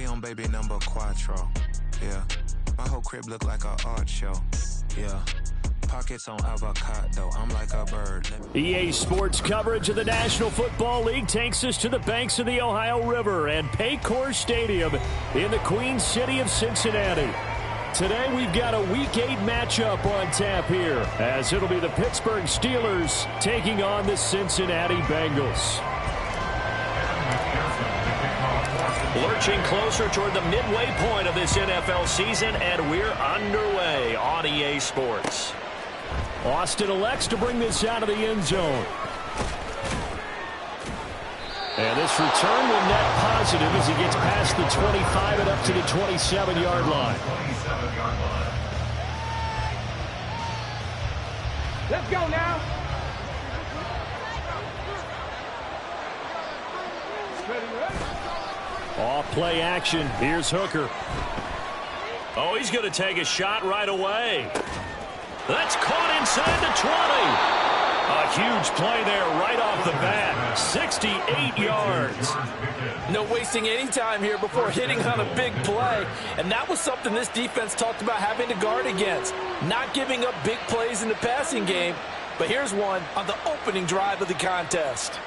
on baby number quattro. Yeah. My whole crib look like a art show. Yeah. Pockets on avocado. I'm like a bird. EA Sports coverage of the National Football League takes us to the banks of the Ohio River and Paycor Stadium in the Queen City of Cincinnati. Today we've got a Week 8 matchup on tap here, as it'll be the Pittsburgh Steelers taking on the Cincinnati Bengals. Lurching closer toward the midway point of this NFL season, and we're underway on EA Sports. Austin elects to bring this out of the end zone. And this return will net positive as he gets past the 25 and up to the 27-yard line. Let's go now. Off play action. Here's Hooker. Oh, he's going to take a shot right away. That's caught inside the 20. A huge play there right off the bat. 68 yards. No wasting any time here before hitting on a big play. And that was something this defense talked about having to guard against. Not giving up big plays in the passing game. But here's one on the opening drive of the contest.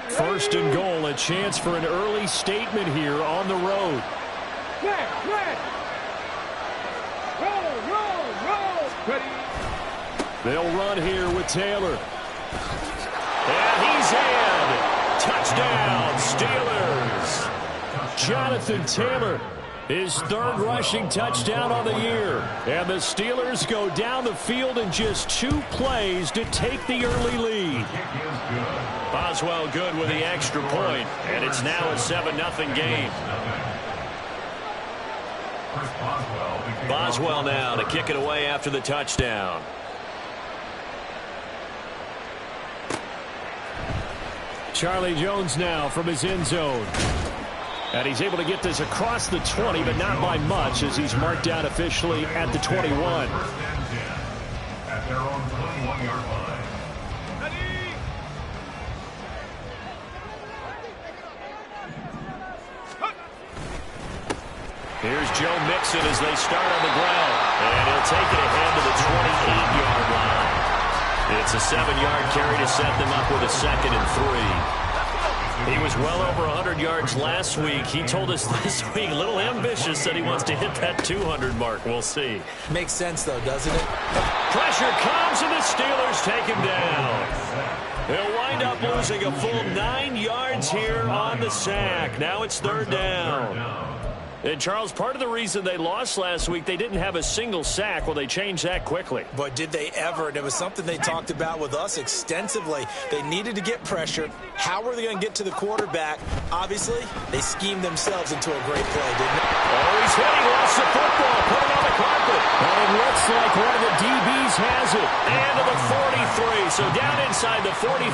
First and goal, a chance for an early statement here on the road. They'll run here with Taylor. And he's in. Touchdown, Steelers. Jonathan Taylor, his third rushing touchdown on the year. And the Steelers go down the field in just 2 plays to take the early lead. Boswell good with the extra point, and it's now a 7-0 game. Boswell now to kick it away after the touchdown. Charlie Jones now from his end zone. And he's able to get this across the 20, but not by much, as he's marked down officially at the 21. At their own 21-yard line. Here's Joe Mixon as they start on the ground. And he'll take it ahead to the 28-yard line. It's a 7-yard carry to set them up with a 2nd and 3. He was well over 100 yards last week. He told us this week, a little ambitious, that he wants to hit that 200 mark. We'll see. Makes sense, though, doesn't it? Pressure comes, and the Steelers take him down. He'll wind up losing a full 9 yards here on the sack. Now it's 3rd down. And, Charles, part of the reason they lost last week, they didn't have a single sack. Well, they changed that quickly. But did they ever? And it was something they talked about with us extensively. They needed to get pressure. How were they going to get to the quarterback? Obviously, they schemed themselves into a great play, didn't they? Oh, he's hit. He lost the football. Put it on the carpet. And it looks like one of the DBs has it. And to the 43. So down inside the 40.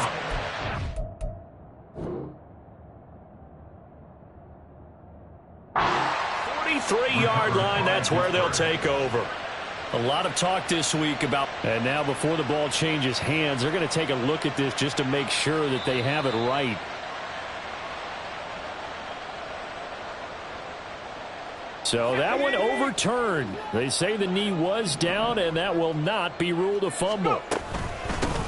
43-yard line, that's where they'll take over. A lot of talk this week about, and now before the ball changes hands, they're going to take a look at this just to make sure that they have it right. So that one overturned. They say the knee was down, and that will not be ruled a fumble.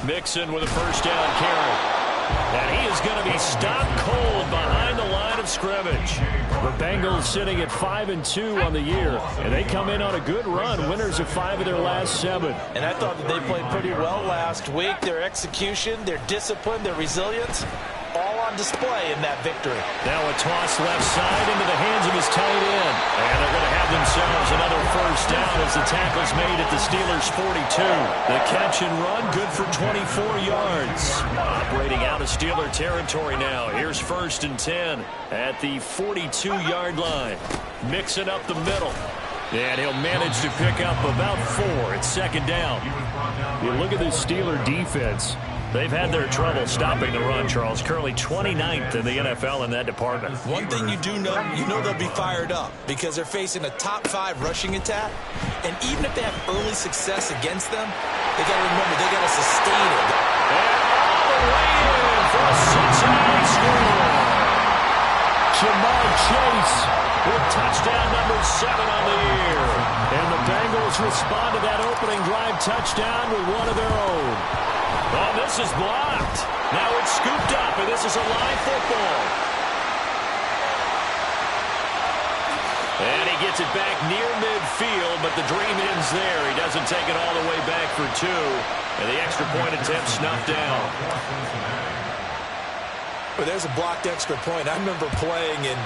Mixon with a first down carry. And he is going to be stopped cold behind the line of scrimmage. The Bengals sitting at 5-2 on the year, and they come in on a good run, winners of 5 of their last 7. And I thought that they played pretty well last week. Their execution, their discipline, their resilience, all on display in that victory. Now a toss left side into the hands of his tight end. And they're going to have themselves another first down as the tackle's made at the Steelers' 42. The catch and run, good for 24 yards. Operating out of Steeler territory now. Here's 1st and 10 at the 42-yard line. Mixing up the middle. And he'll manage to pick up about 4. It's 2nd down. You look at this Steeler defense. They've had their trouble stopping the run, Charles. Currently 29th in the NFL in that department. One thing you do know, they'll be fired up because they're facing a top 5 rushing attack. And even if they have early success against them, They got to remember, they got to sustain it. And all the way in for a Cincinnati score. Jamar Chase with touchdown number 7 on the year. And the Bengals respond to that opening drive touchdown with one of their own. Oh, this is blocked. Now it's scooped up, and this is a live football. And he gets it back near midfield, but the dream ends there. He doesn't take it all the way back for 2. And the extra point attempt snuffed down. Well, there's a blocked extra point. I remember playing, and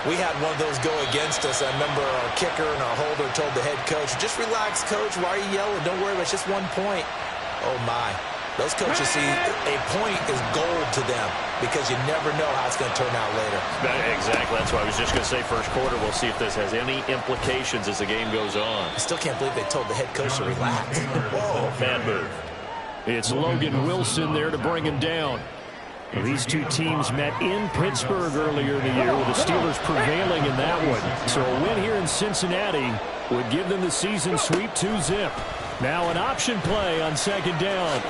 we had one of those go against us. I remember our kicker and our holder told the head coach, just relax, coach. Why are you yelling? Don't worry, it's just 1 point. Oh, my. Those coaches see a point is gold to them because you never know how it's going to turn out later. Exactly. That's why I was just going to say first quarter. We'll see if this has any implications as the game goes on. I still can't believe they told the head coach to relax. Whoa, bad move. It's Logan Wilson there to bring him down. Well, these two teams met in Pittsburgh earlier in the year with the Steelers prevailing in that one. So a win here in Cincinnati would give them the season sweep 2-zip. Now an option play on second down.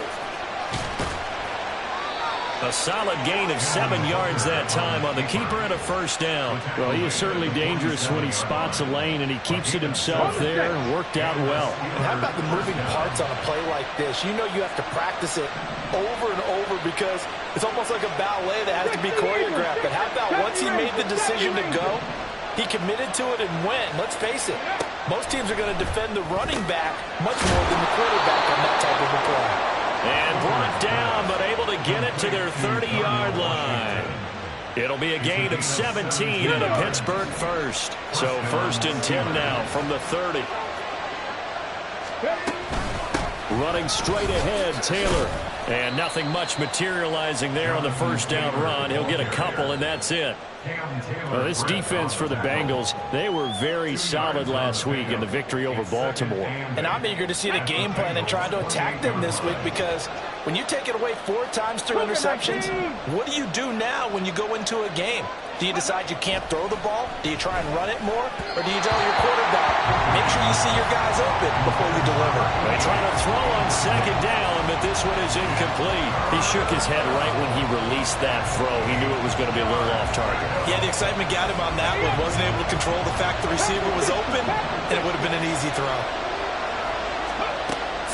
A solid gain of 7 yards that time on the keeper and a first down. Well, he is certainly dangerous when he spots a lane, and he keeps it himself there and worked out well. And how about the moving parts on a play like this? You know you have to practice it over and over because it's almost like a ballet that has to be choreographed. But how about once he made the decision to go, he committed to it and went. Let's face it, most teams are going to defend the running back much more than the quarterback on that type of a play. And brought down, but able to get it to their 30-yard line. It'll be a gain of 17 and a Pittsburgh first. So 1st and 10 now from the 30. Running straight ahead, Taylor. And nothing much materializing there on the first down run. He'll get a couple, and that's it. Well, this defense for the Bengals, they were very solid last week in the victory over Baltimore. And I'm eager to see the game plan and try to attack them this week because when you take it away 4 times through interceptions, what do you do now when you go into a game? Do you decide you can't throw the ball? Do you try and run it more? Or do you tell your quarterback, make sure you see your guys open before you deliver? They try to throw on second down, but this one is incomplete. He shook his head right when he released that throw. He knew it was going to be a little off target. Yeah, the excitement got him on that one. Wasn't able to control the fact the receiver was open, and it would have been an easy throw.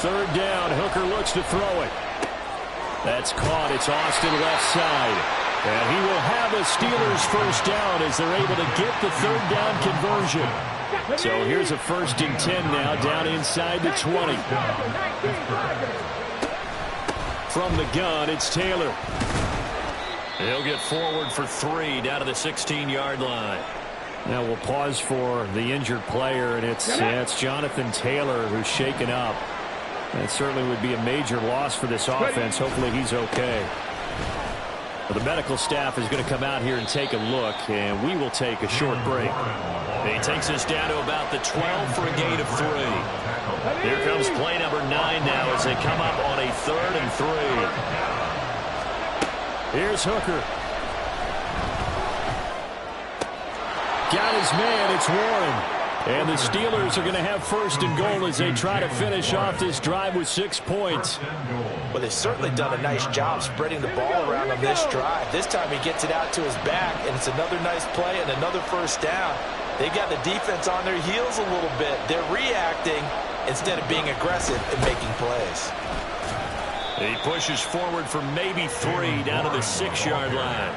3rd down, Hooker looks to throw it. That's caught. It's Austin left side. And he will have a Steelers first down as they're able to get the 3rd down conversion. So here's a 1st and 10 now down inside the 20. From the gun, it's Taylor. He'll get forward for 3 down to the 16-yard line. Now we'll pause for the injured player, and it's Jonathan Taylor who's shaken up. That certainly would be a major loss for this offense. Hopefully he's okay. Well, the medical staff is going to come out here and take a look, and we will take a short break. He takes us down to about the 12 for a gain of 3. Here comes play number 9 now as they come up on a 3rd and 3. Here's Hooker. Got his man. It's Warren. And the Steelers are going to have 1st and goal as they try to finish off this drive with 6 points. Well, they've certainly done a nice job spreading the ball around on this drive. This time he gets it out to his back, and it's another nice play and another first down. They got the defense on their heels a little bit. They're reacting instead of being aggressive and making plays. He pushes forward for maybe 3 down to the 6-yard line.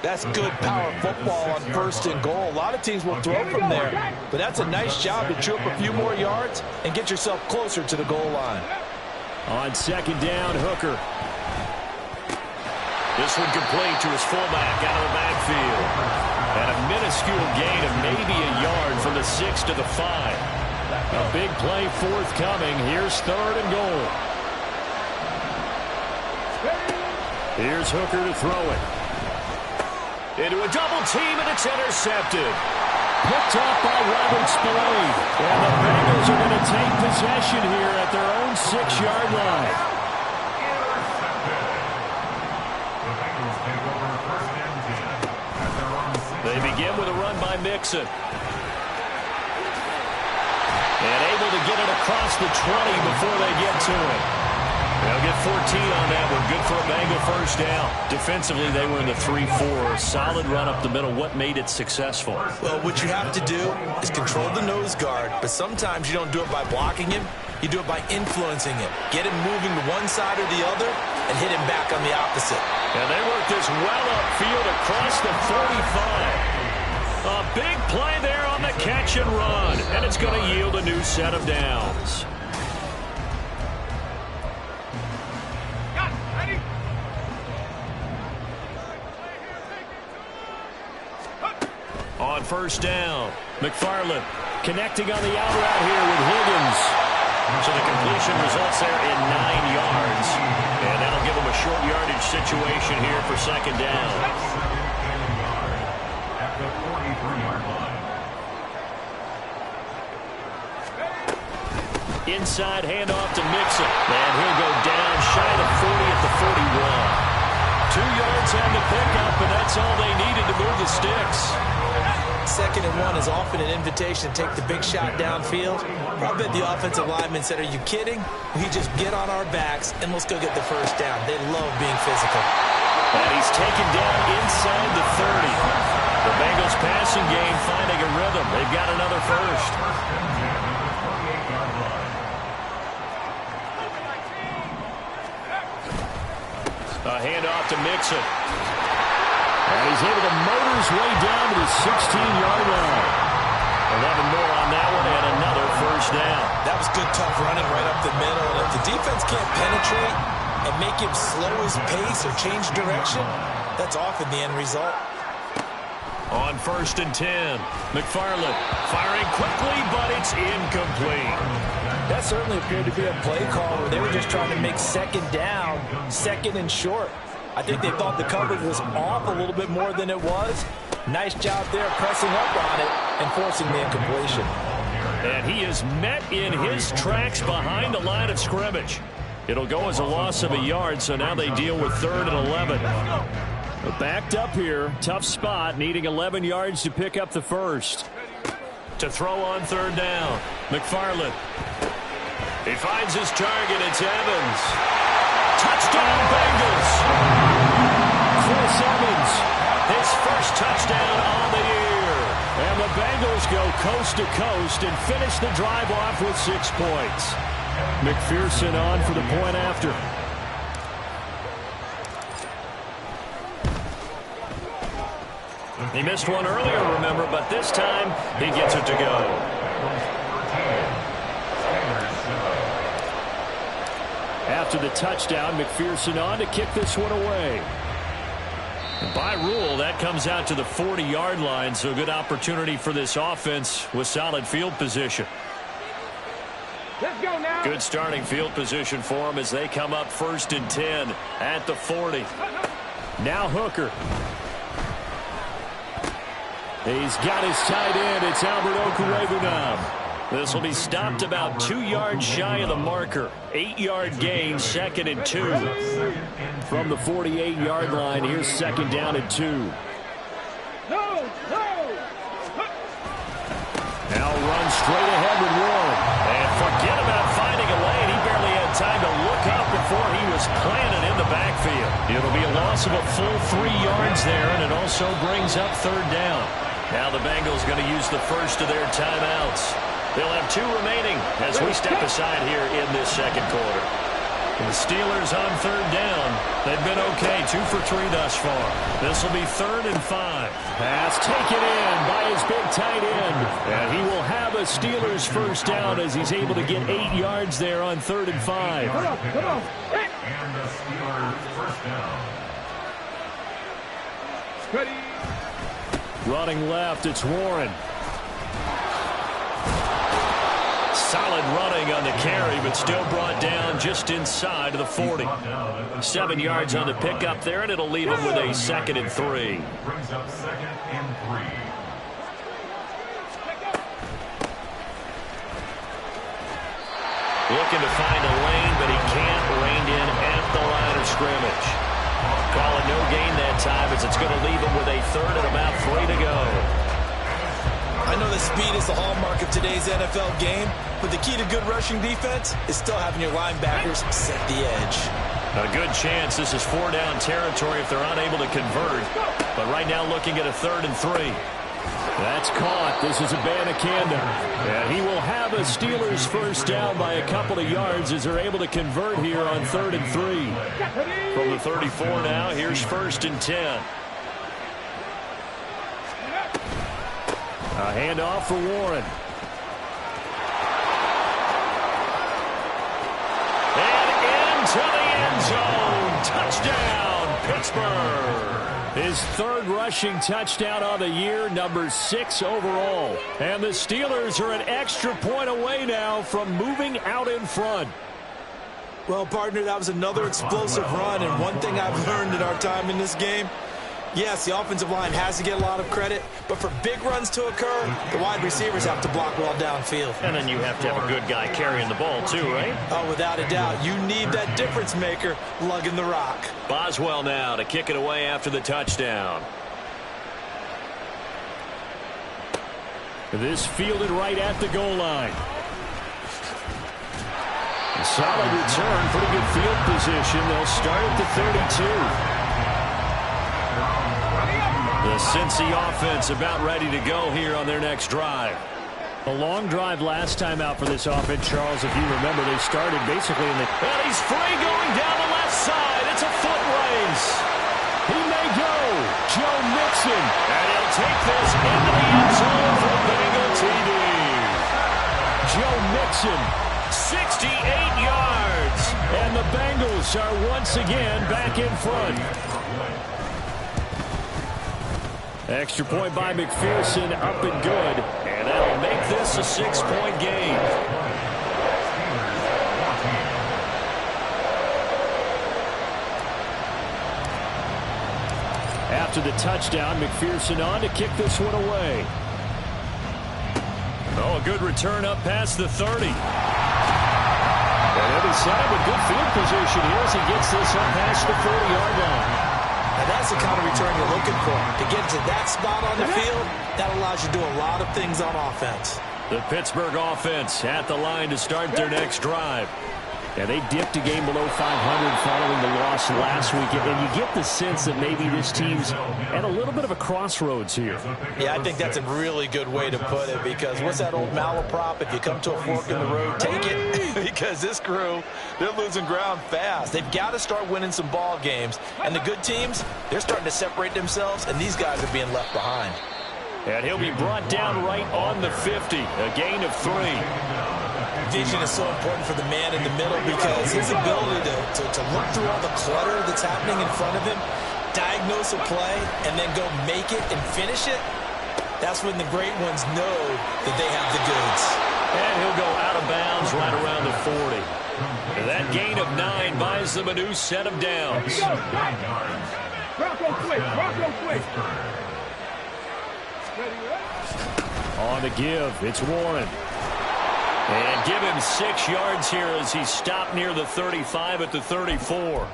That's good power football on 1st and goal. A lot of teams will throw from there, but that's a nice job to chew up a few more yards and get yourself closer to the goal line. On 2nd down, Hooker. This one complete to his fullback out of the backfield. And a minuscule gain of maybe a yard from the 6 to the 5. A big play forthcoming. Here's 3rd and goal. Here's Hooker to throw it. Into a double team, and it's intercepted. Picked off by Robert Spillane. And the Bengals are going to take possession here at their own 6-yard line. They begin with a run by Mixon. And able to to get it across the 20 before they get to it. They'll get 14 on that one. Good for a Bengal first down. Defensively, they were in the 3-4. Solid run up the middle. What made it successful? Well, what you have to do is control the nose guard, but sometimes you don't do it by blocking him. You do it by influencing him. Get him moving to one side or the other and hit him back on the opposite. And they work this well upfield across the 45. A big play there on the catch and run, and it's going to yield a new set of downs. On first down, McFarland connecting on the out route here with Higgins. So the completion results there in 9 yards. And that'll give them a short yardage situation here for second down. At the 43-yard line. Inside handoff to Mixon. And he'll go down shy of 40 at the 41. 2 yards on the pickup, and that's all they needed to move the sticks. 2nd and 1 is often an invitation to take the big shot downfield. I bet the offensive lineman said, are you kidding? We just get on our backs and let's go get the first down. They love being physical. And he's taken down inside the 30. The Bengals passing game finding a rhythm. They've got another first. A handoff to Mixon. And he's able to motor his way down to the 16-yard line. 11 more on that one and another first down. That was good, tough running right up the middle. And if the defense can't penetrate and make him slow his pace or change direction, that's often the end result. On 1st and 10, McFarland firing quickly, but it's incomplete. That certainly appeared to be a play call where they were just trying to make second down, second and short. I think they thought the coverage was off a little bit more than it was. Nice job there pressing up on it and forcing the incompletion. And he is met in his tracks behind the line of scrimmage. It'll go as a loss of a yard, so now they deal with 3rd and 11. Backed up here, tough spot, needing 11 yards to pick up the first. To throw on 3rd down, McFarland. He finds his target, it's Evans. Touchdown, Bengals! Chris Evans, his first touchdown on the year. And the Bengals go coast to coast and finish the drive off with 6 points. McPherson on for the point after. He missed one earlier, remember, but this time he gets it to go. After the touchdown, McPherson on to kick this one away. And by rule, that comes out to the 40-yard line, so good opportunity for this offense with solid field position. Let's go now. Good starting field position for them as they come up 1st and 10 at the 40. Now Hooker. He's got his tight end. It's Albert Okwuegbunam. This will be stopped about 2 yards shy of the marker. 8-yard gain, 2nd and 2. From the 48-yard line, here's 2nd down and 2. Now run straight ahead with Warren. And forget about finding a lane. He barely had time to look up before he was planted in the backfield. It'll be a loss of a full 3 yards there, and it also brings up 3rd down. Now the Bengals going to use the first of their timeouts. They'll have 2 remaining as we step aside here in this 2nd quarter. And the Steelers on 3rd down. They've been okay, 2 for 3 thus far. This will be 3rd and 5. Pass taken in by his big tight end. And he will have a Steelers first down as he's able to get 8 yards there on 3rd and 5. Come on. And the Steelers first down. Ready. Running left, it's Warren. Solid running on the carry, but still brought down just inside of the 40. 7 yards on the pickup there, and it'll leave him with a 2nd and 3. Brings up 2nd and 3. Looking to find a lane, but he can't. Reined in at the line of scrimmage. Calling no gain that time as it's going to leave him with a 3rd and about 3 to go. I know that speed is the hallmark of today's NFL game, but the key to good rushing defense is still having your linebackers set the edge. A good chance this is 4-down territory if they're unable to convert. But right now looking at a 3rd and 3. That's caught. This is Abanikanda. And he will have a Steelers first down by a couple of yards as they're able to convert here on 3rd and 3. From the 34 now, here's 1st and 10. A handoff for Warren. And into the end zone. Touchdown, Pittsburgh. His 3rd rushing touchdown of the year, number 6 overall. And the Steelers are an extra point away now from moving out in front. Well, partner, that was another explosive run, and one thing I've learned in our time in this game, yes, the offensive line has to get a lot of credit, but for big runs to occur, the wide receivers have to block well downfield. And then you have to have a good guy carrying the ball too, right? Oh, without a doubt. You need that difference maker lugging the rock. Boswell now to kick it away after the touchdown. This fielded right at the goal line. A solid return, pretty good field position. They'll start at the 32. The Cincy offense about ready to go here on their next drive. A long drive last time out for this offense, Charles. If you remember, they started basically in the... And he's free going down the left side. It's a foot race. He may go. Joe Mixon. And he'll take this into the end zone for Bengal TD. Joe Mixon. 68 yards. And the Bengals are once again back in front. Extra point by McPherson, up and good. And that'll make this a 6-point game. After the touchdown, McPherson on to kick this one away. Oh, a good return up past the 30. And he'll be set up with good field position here as he gets this up past the 40-yard line. Now that's the kind of return you're looking for. To get to that spot on the field, that allows you to do a lot of things on offense. The Pittsburgh offense at the line to start their next drive. Yeah, they dipped a game below 500 following the loss last week, and you get the sense that maybe this team's at a little bit of a crossroads here. Yeah, I think that's a really good way to put it, because what's that old malaprop? If you come to a fork in the road, take it, because this crew, they're losing ground fast. They've got to start winning some ball games, and the good teams, they're starting to separate themselves, and these guys are being left behind. And he'll be brought down right on the 50, a gain of 3. Vision is so important for the man in the middle, because his ability to look through all the clutter that's happening in front of him, diagnose a play, and then go make it and finish it, that's when the great ones know that they have the goods. And he'll go out of bounds right around the 40. And that gain of 9 buys them a new set of downs. Bronco quick. On the give, it's Warren. And give him 6 yards here as he stopped near the 35 at the 34.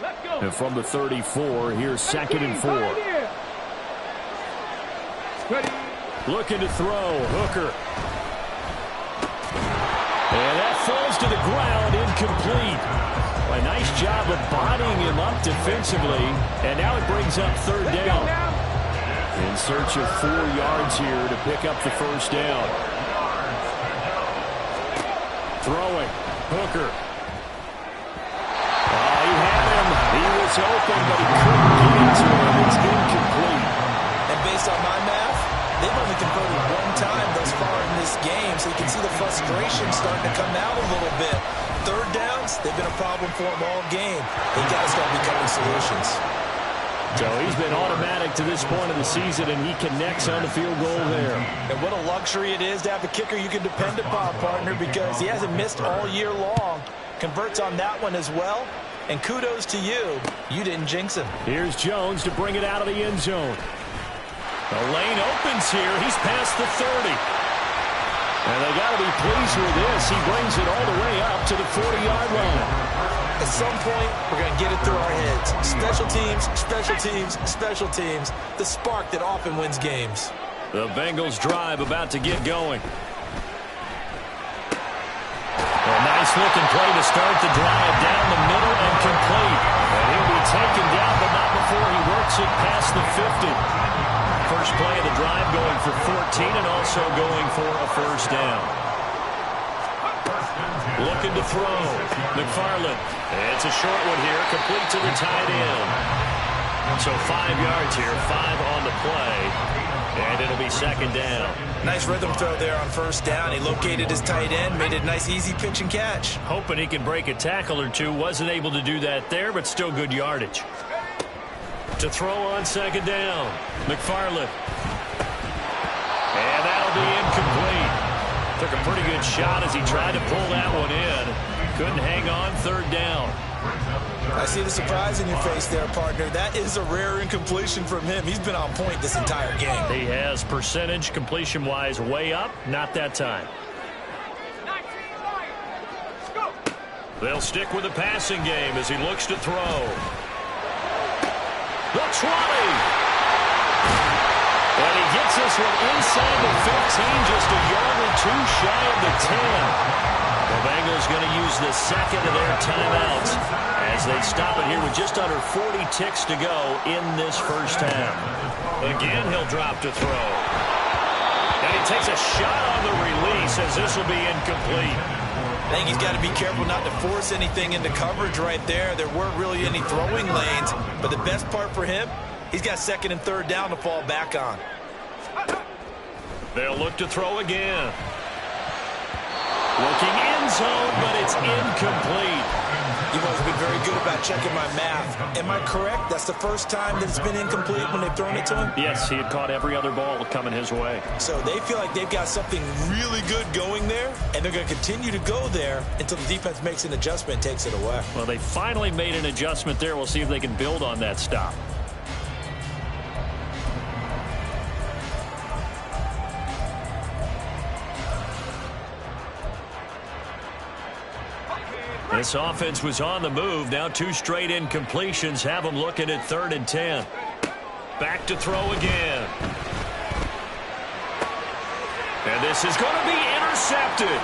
Let's go. And from the 34, here's 2nd and 4. Ready. Looking to throw, Hooker. And that falls to the ground, incomplete. A nice job of bodying him up defensively. And now it brings up 3rd down. In search of 4 yards here to pick up the first down. Throwing. Hooker. Oh, he had him. He was open, but he couldn't get into him. It's incomplete. And based on my math, they've only converted 1 time thus far in this game, so you can see the frustration starting to come out a little bit. 3rd downs, they've been a problem for them all game. They got to start becoming solutions. So he's been automatic to this point of the season, and he connects on the field goal there. And what a luxury it is to have a kicker you can depend upon, partner, because he hasn't missed all year long. Converts on that one as well. And kudos to you. You didn't jinx him. Here's Jones to bring it out of the end zone. The lane opens here. He's past the 30. And they got to be pleased with this. He brings it all the way up to the 40-yard line. At some point, we're going to get it through our heads. Special teams, special teams, special teams. The spark that often wins games. The Bengals drive about to get going. A nice looking play to start the drive down the middle and complete. And he'll be taken down, but not before he works it past the 50. First play of the drive going for 14 and also going for a first down. Looking to throw. McFarland. It's a short one here, complete to the tight end. So 5 yards here, 5 on the play. And it'll be second down. Nice rhythm throw there on first down. He located his tight end, made it a nice easy pitch and catch. Hoping he can break a tackle or two. Wasn't able to do that there, but still good yardage. To throw on second down. McFarland. And that'll be incomplete. Took a pretty good shot as he tried to pull that one in. Couldn't hang on, third down. I see the surprise in your face there, partner. That is a rare incompletion from him. He's been on point this entire game. He has percentage completion-wise way up. Not that time. They'll stick with the passing game as he looks to throw. The 20. And he gets this one inside the 15, just a yard or two shy of the 10. The Bengals going to use the second of their timeouts as they stop it here with just under 40 ticks to go in this first half. Again, he'll drop to throw. And he takes a shot on the release as this will be incomplete. I think he's got to be careful not to force anything into coverage right there. There weren't really any throwing lanes, but the best part for him, he's got second and third down to fall back on. They'll look to throw again. Looking end zone, but it's incomplete. You guys have been very good about checking my math. Am I correct? That's the first time that it's been incomplete when they've thrown it to him? Yes, he had caught every other ball coming his way. So they feel like they've got something really good going there, and they're going to continue to go there until the defense makes an adjustment and takes it away. Well, they finally made an adjustment there. We'll see if they can build on that stop. This offense was on the move. Now 2 straight incompletions have them looking at 3rd and 10. Back to throw again. And this is going to be intercepted.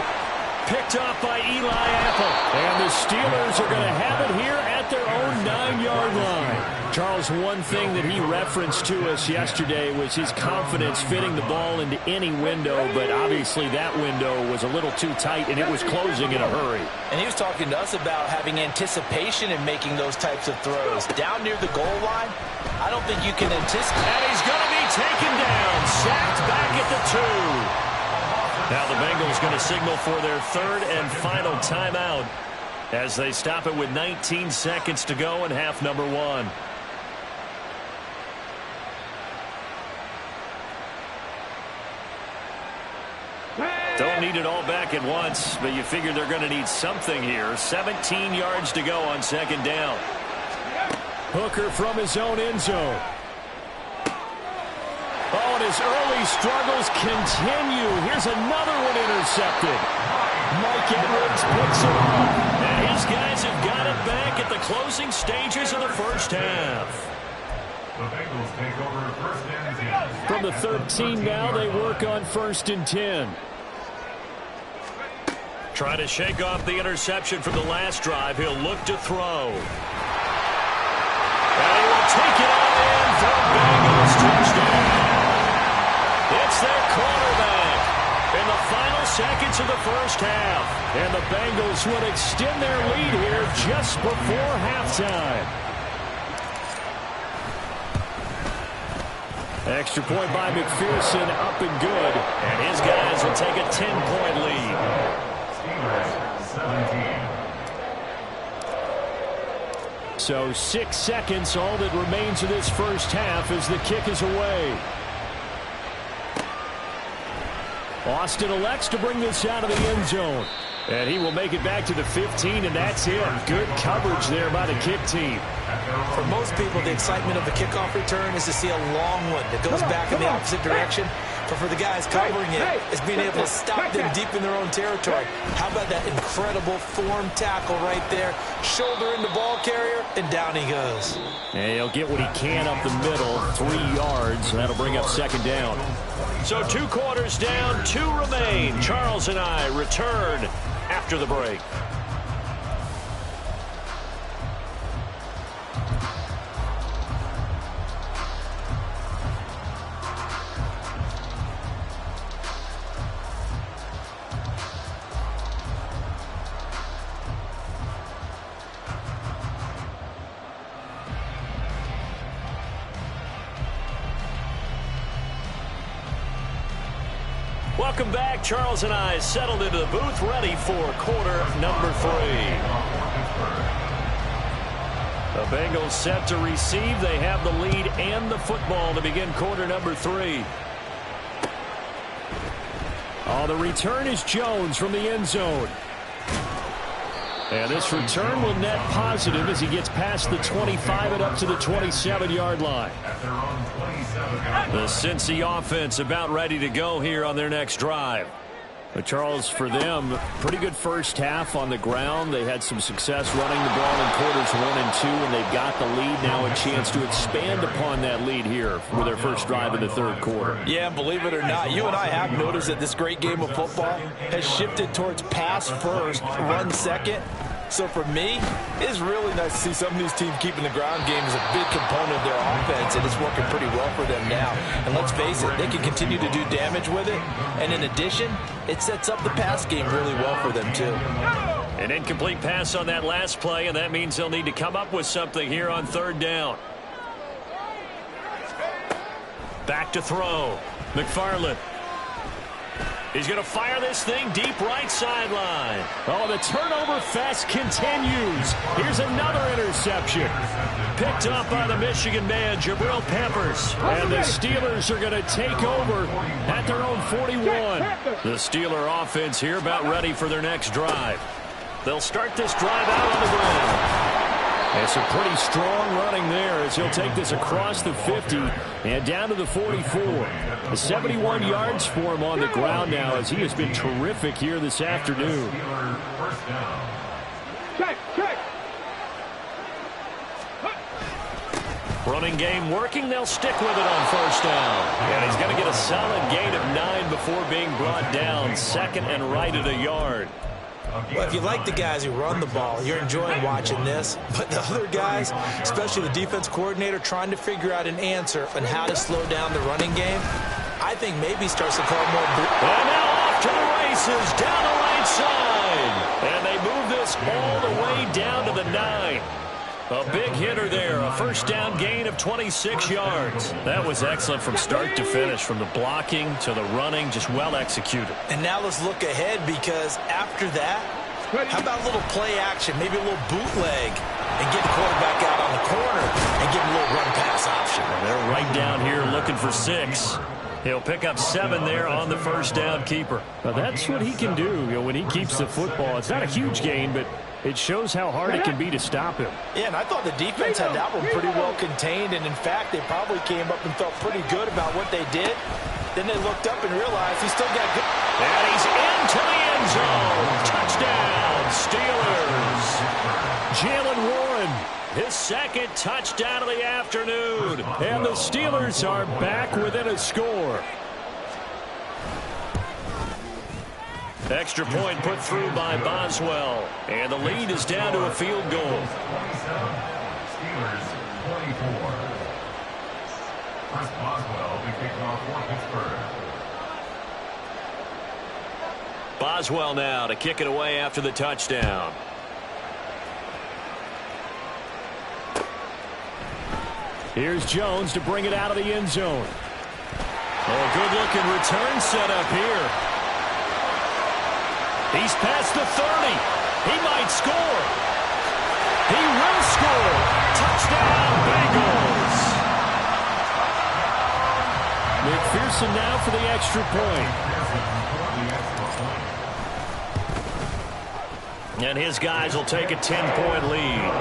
Picked off by Eli Apple. And the Steelers are going to have it here at their own 9-yard line. Charles, one thing that he referenced to us yesterday was his confidence fitting the ball into any window, but obviously that window was a little too tight, and it was closing in a hurry. And he was talking to us about having anticipation in making those types of throws. Down near the goal line, I don't think you can anticipate. And he's going to be taken down, sacked back at the 2. Now the Bengals going to signal for their 3rd and final timeout as they stop it with 19 seconds to go in half number 1. Don't need it all back at once, but you figure they're going to need something here. 17 yards to go on 2nd down. Hooker from his own end zone. Oh, and his early struggles continue. Here's another one intercepted. Mike Edwards picks it up. And his guys have got it back at the closing stages of the first half. The Bengals take over 1st and 10. From the 13 now, they work on 1st and 10. Try to shake off the interception from the last drive. He'll look to throw. And he will take it all in for a Bengals touchdown. It's their quarterback in the final seconds of the first half. And the Bengals would extend their lead here just before halftime. Extra point by McPherson, up and good. And his guys will take a 10-point lead. Steelers 17. So 6 seconds, all that remains of this first half as the kick is away. Austin elects to bring this out of the end zone. And he will make it back to the 15, and that's it. Good coverage there by the kick team. For most people, the excitement of the kickoff return is to see a long one that goes back in the opposite direction. But for the guys covering it, it's being able to stop them deep in their own territory. How about that incredible form tackle right there? Shoulder in the ball carrier, and down he goes. And he'll get what he can up the middle, 3 yards. That'll bring up second down. So 2 quarters down, 2 remain. Charles and I return after the break. Welcome back. Charles and I settled into the booth, ready for quarter number 3. The Bengals set to receive. They have the lead and the football to begin quarter number 3. Oh, the return is Jones from the end zone. And this return will net positive as he gets past the 25 and up to the 27-yard line. The Cincy offense about ready to go here on their next drive. But Charles, for them, pretty good first half on the ground. They had some success running the ball in quarters 1 and 2, and they've got the lead now, a chance to expand upon that lead here with their first drive in the third quarter. Yeah, believe it or not, you and I have noticed that this great game of football has shifted towards pass first, run second. So for me, it's really nice to see some of these teams keeping the ground game as a big component of their offense, and it's working pretty well for them now. And let's face it, they can continue to do damage with it. And in addition, it sets up the pass game really well for them too. An incomplete pass on that last play, and that means they'll need to come up with something here on third down. Back to throw. McFarland. He's going to fire this thing deep right sideline. Oh, the turnover fest continues. Here's another interception. Picked up by the Michigan man, Jabril Peppers. And the Steelers are going to take over at their own 41. The Steeler offense here about ready for their next drive. They'll start this drive out on the ground. It's a pretty strong running there as he'll take this across the 50 and down to the 44. The 71 yards for him on the ground now as he has been terrific here this afternoon. Running game working. They'll stick with it on first down. And he's going to get a solid gain of 9 before being brought down. Second and right at a yard. Well, if you like the guys who run the ball, you're enjoying watching this. But the other guys, especially the defense coordinator, trying to figure out an answer on how to slow down the running game, I think maybe starts to call more. And now off to the races, down the right side. And they move this all the way down to the 9. A big hitter there, a first down gain of 26 yards. That was excellent from start to finish, from the blocking to the running, just well executed. And now let's look ahead, because after that, how about a little play action, maybe a little bootleg, and get the quarterback out on the corner and give him a little run-pass option. And they're right down here looking for 6. He'll pick up 7 there on the first down keeper. Well, that's what he can do, when he keeps the football. It's not a huge gain, but it shows how hard it can be to stop him. Yeah, and I thought the defense had that one pretty well contained, and in fact, they probably came up and felt pretty good about what they did. Then they looked up and realized he still got good. And he's into the end zone. Touchdown, Steelers. Jalen Warren, his second touchdown of the afternoon. And the Steelers are back within a score. Extra point put through by Boswell. And the lead is down to a field goal. Steelers 24. Chris Boswell, the kickoff for Pittsburgh. Boswell now to kick it away after the touchdown. Here's Jones to bring it out of the end zone. Oh, good-looking return set up here. He's past the 30. He might score. He will score. Touchdown, Bengals. McPherson now for the extra point. And his guys will take a 10-point lead.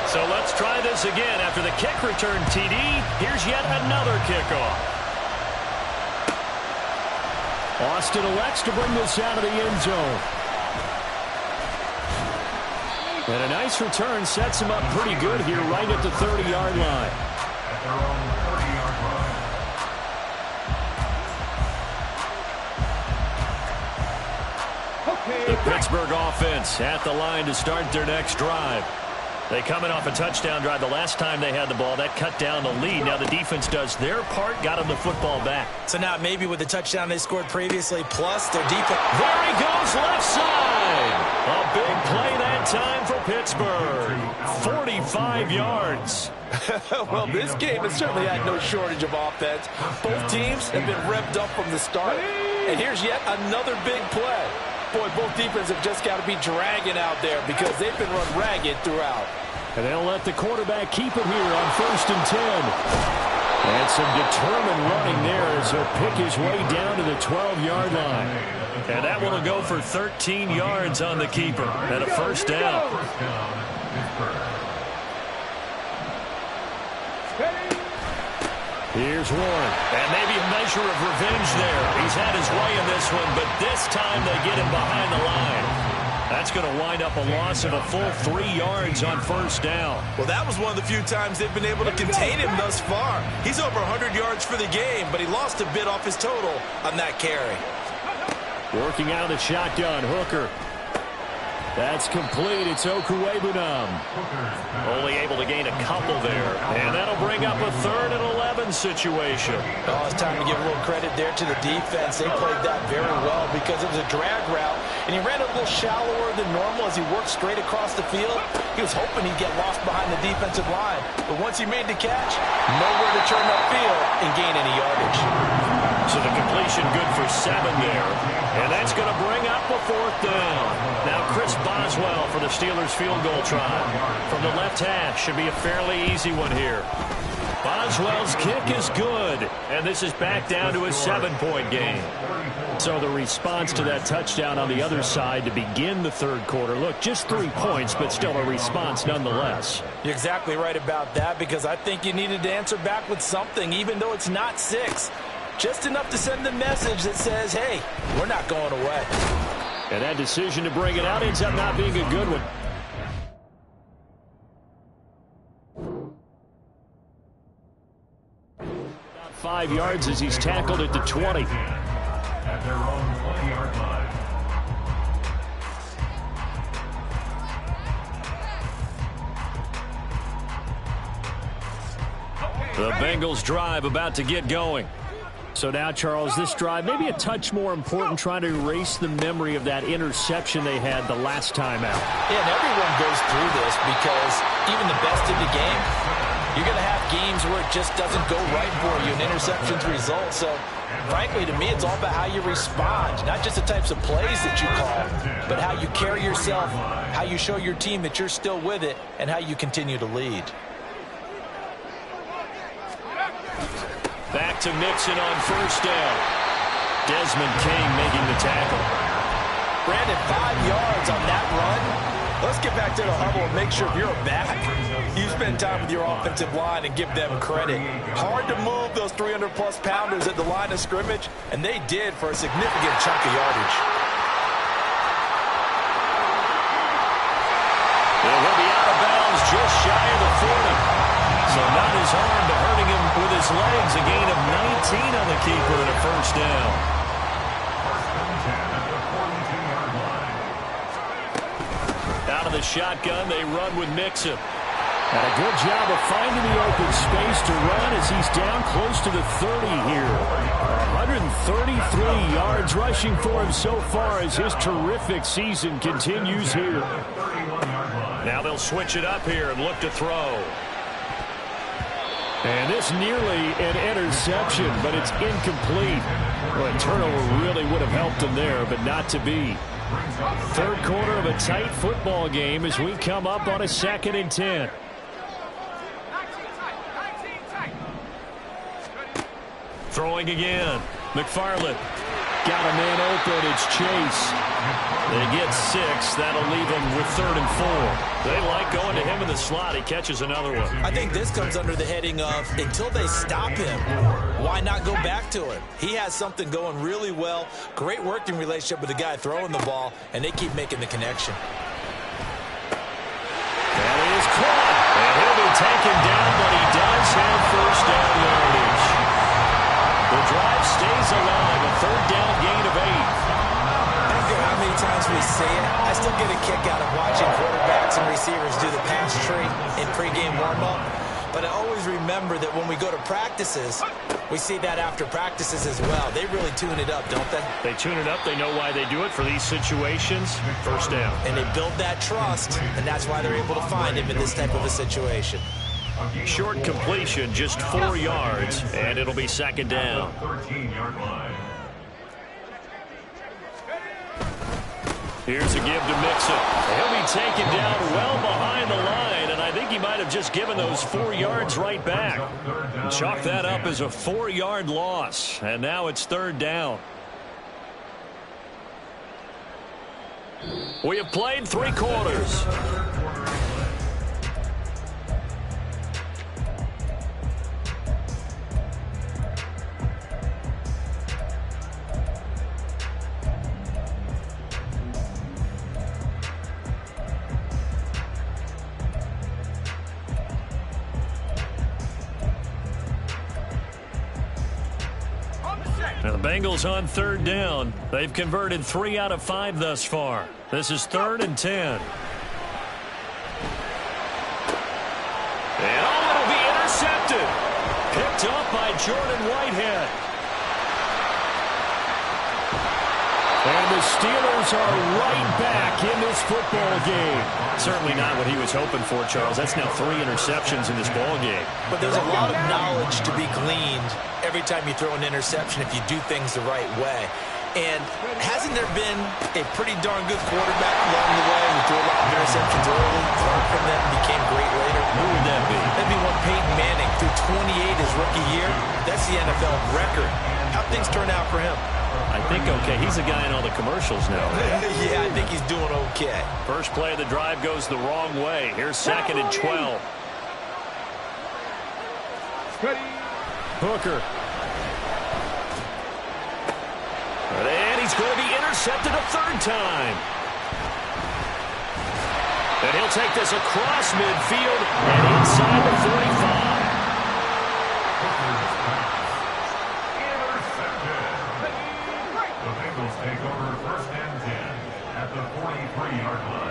So let's try this again. After the kick return TD, here's yet another kickoff. Austin elects to bring this out of the end zone. And a nice return sets him up pretty good here right at the 30-yard line. At their own 30-yard line. The Pittsburgh offense at the line to start their next drive. They coming off a touchdown drive the last time they had the ball. That cut down the lead. Now the defense does their part, got them the football back. So now maybe with the touchdown they scored previously, plus their defense. There he goes, left side. A big play that time for Pittsburgh. 45 yards. Well, this game has certainly had no shortage of offense. Both teams have been revved up from the start. And here's yet another big play. Boy, both defenses have just got to be dragging out there because they've been run ragged throughout. And they'll let the quarterback keep it here on 1st and 10. And some determined running there as he'll pick his way down to the 12-yard line. And that one will go for 13 yards on the keeper and a first down. Here's Warren. And maybe a measure of revenge there. He's had his way in this one, but this time they get him behind the line. That's going to wind up a loss of a full 3 yards on first down. Well, that was one of the few times they've been able to contain him thus far. He's over 100 yards for the game, but he lost a bit off his total on that carry. Working out of the shotgun, Hooker. That's complete. It's Okuwebunam. Only able to gain a couple there. And that'll bring up a 3rd and 11 situation. Oh, it's time to give a little credit there to the defense. They played that very well because it was a drag route, and he ran a little shallower than normal as he worked straight across the field. He was hoping he'd get lost behind the defensive line. But once he made the catch, nowhere to turn upfield and gain any yardage. So the completion good for 7 there. And that's going to bring up a 4th down. Now Chris Boswell for the Steelers field goal try. From the left hash, should be a fairly easy one here. Boswell's kick is good. And this is back down to a 7-point game. So the response to that touchdown on the other side to begin the 3rd quarter. Look, just 3 points, but still a response nonetheless. You're exactly right about that because I think you needed to answer back with something, even though it's not 6. Just enough to send the message that says, hey, we're not going away. And that decision to bring it out ends up not being a good one. About 5 yards as he's tackled at the 20. At their own 20-yard line. The Bengals drive about to get going. So now, Charles, this drive maybe a touch more important, trying to erase the memory of that interception they had the last time out. Yeah, and everyone goes through this because even the best in the game, you're going to have games where it just doesn't go right for you and interceptions result. So, frankly, to me, it's all about how you respond, not just the types of plays that you call, but how you carry yourself, how you show your team that you're still with it, and how you continue to lead. Back to Mixon on first down. Desmond King making the tackle. Brandon, 5 yards on that run. Let's get back to the huddle and make sure if you're a back, you spend time with your offensive line and give them credit. Hard to move those 300-plus pounders at the line of scrimmage, and they did for a significant chunk of yardage. It will be out of bounds just shy of the 40. So not his arm, but hurting him with his legs. A gain of 19 on the keeper and a first down. Out of the shotgun, they run with Mixon. And a good job of finding the open space to run as he's down close to the 30 here. 133 yards rushing for him so far as his terrific season continues here. Now they'll switch it up here and look to throw. And this nearly an interception, but it's incomplete. Well, a turnover really would have helped him there, but not to be. 3rd quarter of a tight football game as we come up on a 2nd and 10. Throwing again. McFarland. Got a man open. It's Chase. They get 6. That'll leave them with 3rd and 4. They like going to him in the slot. He catches another one. I think this comes under the heading of until they stop him, why not go back to him? He has something going really well. Great working relationship with the guy throwing the ball, and they keep making the connection. That is caught. And he'll be taken down, but he does have first down yardage. The drive stays alive. A 3rd down gain of 8. I don't care how many times we say it, I still get a kick out of watching quarterbacks and receivers do the pass tree in pregame warm-up. But I always remember that when we go to practices, we see that after practices as well. They really tune it up, don't they? They tune it up. They know why they do it for these situations. First down. And they build that trust, and that's why they're able to find him in this type of a situation. Short completion, just 4 yards, and it'll be 2nd down. 13-yard line. Here's a give to Mixon. He'll be taken down well behind the line, and I think he might have just given those 4 yards right back. Chalk that up as a 4-yard loss, and now it's 3rd down. We have played 3 quarters. Now the Bengals on 3rd down. They've converted 3 out of 5 thus far. This is 3rd and 10. And it'll be intercepted. Picked up by Jordan Whitehead. And the Steelers are right back in this football game. Certainly not what he was hoping for, Charles. That's now 3 interceptions in this ball game. But there's a lot of knowledge to be gleaned every time you throw an interception if you do things the right way. And hasn't there been a pretty darn good quarterback along the way who threw a lot of interceptions early, learned from them, and became great later? Who would that be? That'd be one Peyton Manning threw 28 his rookie year. That's the NFL record. How'd things turn out for him? I think okay. He's a guy in all the commercials now. Yeah, I think he's doing okay. First play of the drive goes the wrong way. Here's 2nd and 12. Ready. Hooker. And he's going to be intercepted a 3rd time. And he'll take this across midfield and inside the 45. The Bengals take over 1st and 10 at the 43-yard line.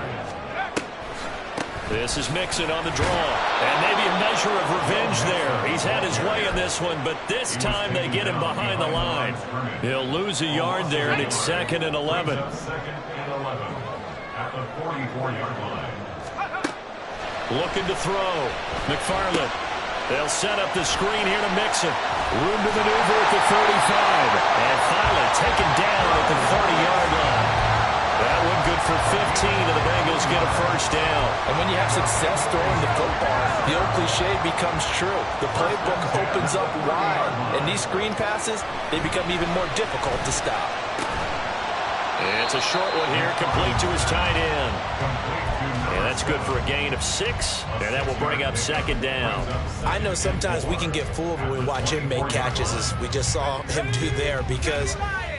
This is Mixon on the draw. And maybe a measure of revenge there. He's had his way in this one, but this time they get him behind the line. He'll lose a yard there, and it's 2nd and 11. 2nd and 11 at the 44-yard line. Looking to throw. McFarland. They'll set up the screen here to Mixon. Room to maneuver at the 35. And finally taken down at the 30-yard line. That one good for 15, and the Bengals get a first down. And when you have success throwing the football, the old cliche becomes true. The playbook opens up wide, and these screen passes, they become even more difficult to stop. It's a short one here, complete to his tight end. And that's good for a gain of 6, and that will bring up 2nd down. I know sometimes we can get fooled when we watch him make catches, as we just saw him do there, because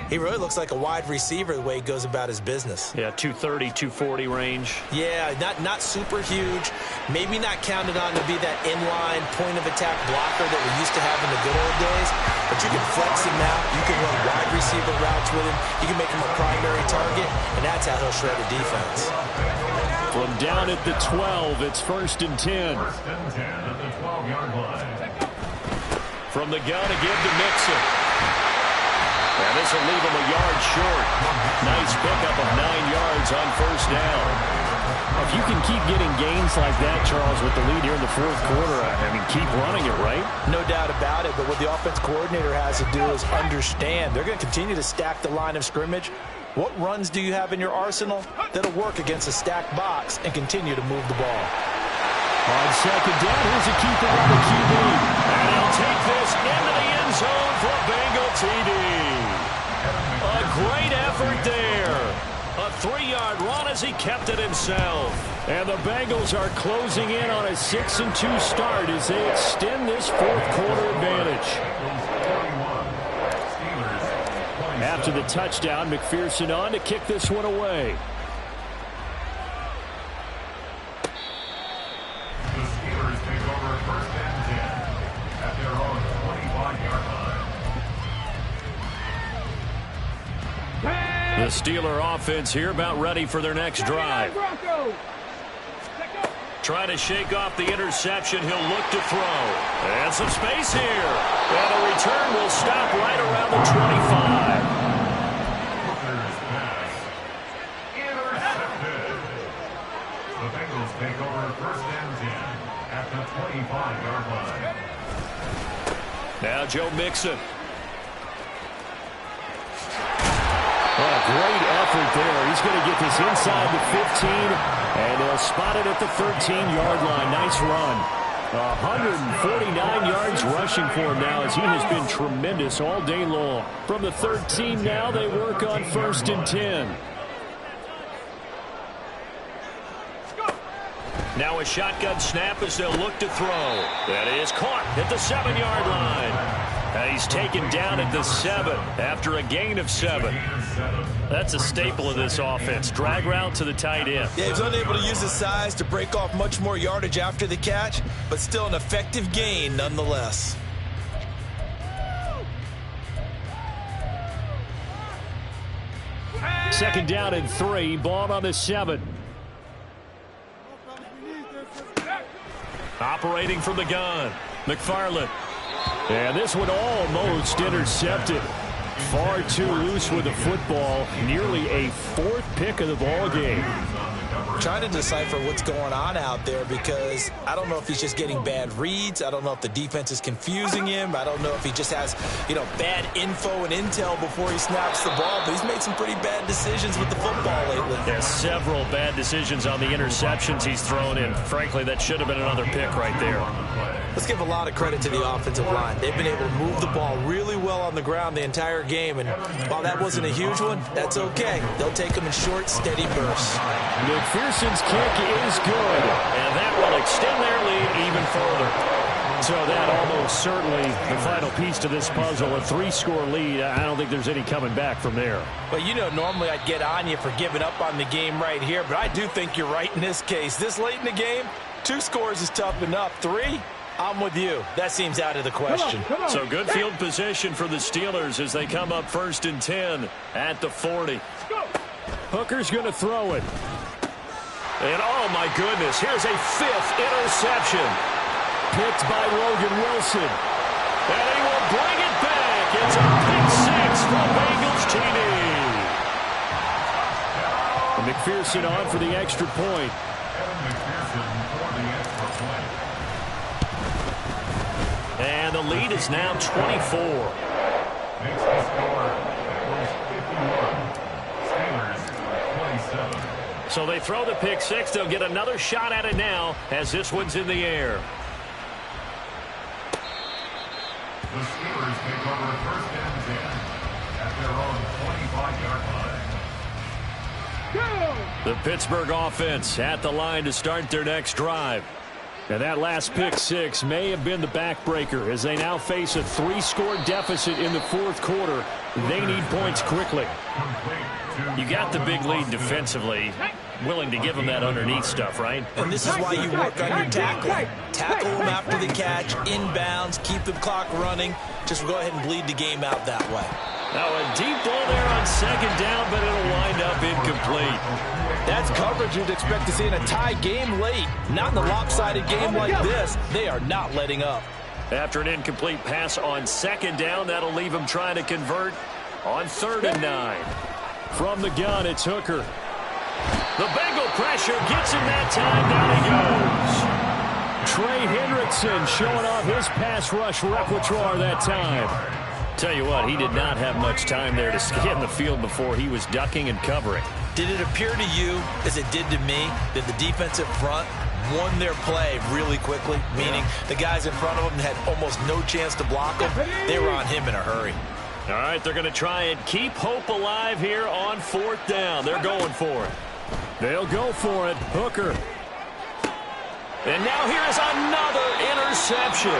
he really looks like a wide receiver the way he goes about his business. Yeah, 230, 240 range. Yeah, not super huge. Maybe not counted on to be that inline point-of-attack blocker that we used to have in the good old days. But you can flex him out. You can run wide receiver routes with him. You can make him a primary target, and that's how he'll shred a defense. From down at the 12, it's 1st and 10. 1st and 10 at the 12-yard line. From the gun to give to Mixon. And this will leave him a yard short. Nice pickup of 9 yards on 1st down. If you can keep getting gains like that, Charles, with the lead here in the 4th quarter, I mean, keep running it, right? No doubt about it, but what the offense coordinator has to do is understand they're going to continue to stack the line of scrimmage. What runs do you have in your arsenal that'll work against a stacked box and continue to move the ball? On 2nd down, here's a keeper on the QB. And he'll take this into the end zone for a Bengals 20-yard run as he kept it himself. And the Bengals are closing in on a 6-2 start as they extend this fourth-quarter advantage. After the touchdown, McPherson on to kick this one away. The Steelers take over first and 10 at their own 25-yard line. The Steeler offense here about ready for their next drive. Trying to shake off the interception. He'll look to throw. And some space here. And the return will stop right around the 25. Hooker's pass. Intercepted. The Bengals take over first and 10 at the 25-yard line. Now Joe Mixon. What a great effort there. He's going to get this inside the 15, and they'll spot it at the 13-yard line. Nice run. 149 yards rushing for him now as he has been tremendous all day long. From the 13 now, they work on first and 10. Now a shotgun snap as they'll look to throw. That is caught at the 7-yard line. And he's taken down at the 7 after a gain of 7. That's a staple of this offense. Drag route to the tight end. Yeah, he's unable to use his size to break off much more yardage after the catch, but still an effective gain nonetheless. Second down and 3. Ball on the 7. Operating from the gun, McFarland. And this one almost intercepted. Far too loose with the football. Nearly a fourth pick of the ball game. Trying to decipher what's going on out there because I don't know if he's just getting bad reads. I don't know if the defense is confusing him. I don't know if he just has, bad info and intel before he snaps the ball. But he's made some pretty bad decisions with the football lately. There's several bad decisions on the interceptions he's thrown in. Frankly, that should have been another pick right there. Let's give a lot of credit to the offensive line. They've been able to move the ball really well on the ground the entire game. And while that wasn't a huge one, that's okay. They'll take them in short, steady bursts. McPherson's kick is good. And that will extend their lead even further. So that almost certainly the final piece to this puzzle. A 3-score lead. I don't think there's any coming back from there. Well, normally I'd get on you for giving up on the game right here. But I do think you're right in this case. This late in the game, 2 scores is tough enough. 3? I'm with you. That seems out of the question. Come on. So good field position for the Steelers as they come up first and 10 at the 40. Hooker's going to throw it. And oh my goodness, here's a 5th interception. Picked by Logan Wilson. And he will bring it back. It's a pick 6 for Bengals TV. And McPherson on for the extra point. And the lead is now 24. Makes the score Bengals 51, Steelers 27. So they throw the pick 6. They'll get another shot at it now as this one's in the air. The Steelers take over first and 10 at their own 25-yard line. The Pittsburgh offense at the line to start their next drive. And that last pick 6 may have been the backbreaker as they now face a 3-score deficit in the fourth quarter. They need points quickly. You got the big lead defensively. Willing to give them that underneath stuff, right? And this is why you work on your tackling. Tackle them after the catch, inbounds, keep the clock running. Just go ahead and bleed the game out that way. Now a deep ball there on second down, but it'll wind up incomplete. That's coverage you'd expect to see in a tie game late. Not in a lopsided game like this. They are not letting up. After an incomplete pass on second down, that'll leave them trying to convert on 3rd and 9. From the gun, it's Hooker. The Bengal pressure gets him that time. Down he goes. Trey Hendrickson showing off his pass rush repertoire that time. Tell you what, he did not have much time there to scan the field before he was ducking and covering. Did it appear to you, as it did to me, that the defensive front won their play really quickly? Meaning the guys in front of them had almost no chance to block them. They were on him in a hurry. All right, they're going to try and keep hope alive here on 4th down. They're going for it. They'll go for it. Hooker. And now here's another interception.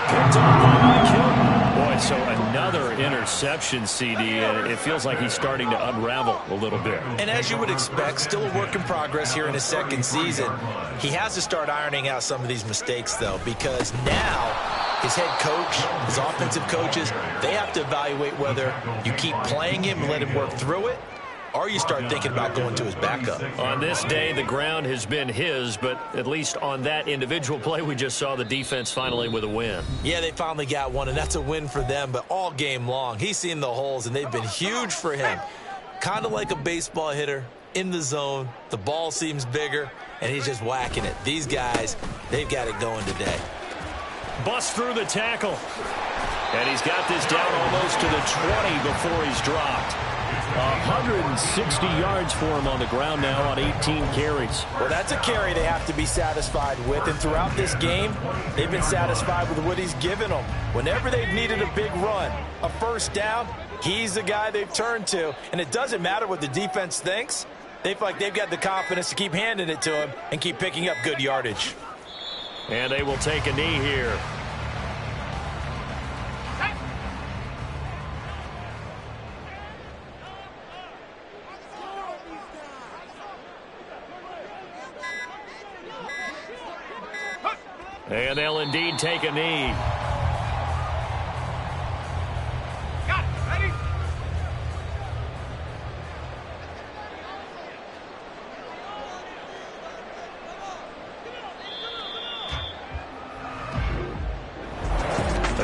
Picked up by Mike Hilton. Boy, so another interception, CD, and it feels like he's starting to unravel a little bit. And as you would expect, still a work in progress here in his second season. He has to start ironing out some of these mistakes, though, because now his head coach, his offensive coaches, they have to evaluate whether you keep playing him and let him work through it, or you start thinking about going to his backup. On this day, the ground has been his, but at least on that individual play, we just saw the defense finally with a win. Yeah, they finally got one, and that's a win for them, but all game long, he's seen the holes, and they've been huge for him. Kind of like a baseball hitter in the zone. The ball seems bigger, and he's just whacking it. These guys, they've got it going today. Bust through the tackle. And he's got this down almost to the 20 before he's dropped. 160 yards for him on the ground now on 18 carries. Well, that's a carry they have to be satisfied with. And throughout this game, they've been satisfied with what he's given them. Whenever they've needed a big run, a first down, he's the guy they've turned to. And it doesn't matter what the defense thinks. They feel like they've got the confidence to keep handing it to him and keep picking up good yardage. And they will take a knee here. And they'll indeed take a knee. Got it. Ready?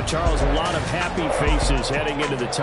Charles, a lot of happy faces heading into the top.